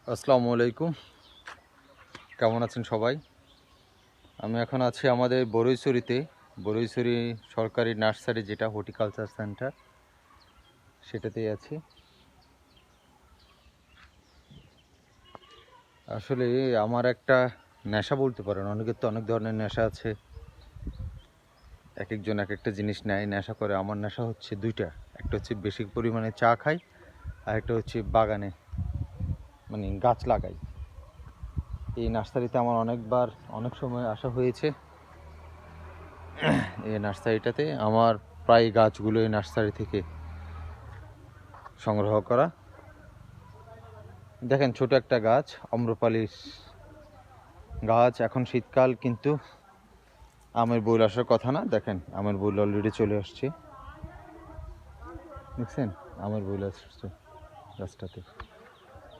আসসালামু আলাইকুম, কেমন আছেন সবাই? আমি এখন আছি আমাদের বরৈছড়িতে। বরৈছড়ি সরকারি নার্সারি, যেটা হর্টিকালচার সেন্টার, সেটাতেই আছি। আসলে আমার একটা নেশা বলতে পারেন, অনেকের তো অনেক ধরনের নেশা আছে, এক একজন এক একটা জিনিস নেয়, নেশা করে। আমার নেশা হচ্ছে দুইটা, একটা হচ্ছে বেশি পরিমাণে চা খাই, আর একটা হচ্ছে বাগানে মানে গাছ লাগাই। এই নার্সারিতে আমার অনেকবার অনেক সময় আসা হয়েছে। এই নার্সারিটাতে আমার প্রায় গাছগুলো এই নার্সারি থেকে সংগ্রহ করা। দেখেন, ছোট একটা গাছ, আম্রপালির গাছ। এখন শীতকাল, কিন্তু আমের বউল আসার কথা না। দেখেন, আমের বউল অলরেডি চলে আসছে। দেখছেন, আমের বউল আসছে গাছটাতে।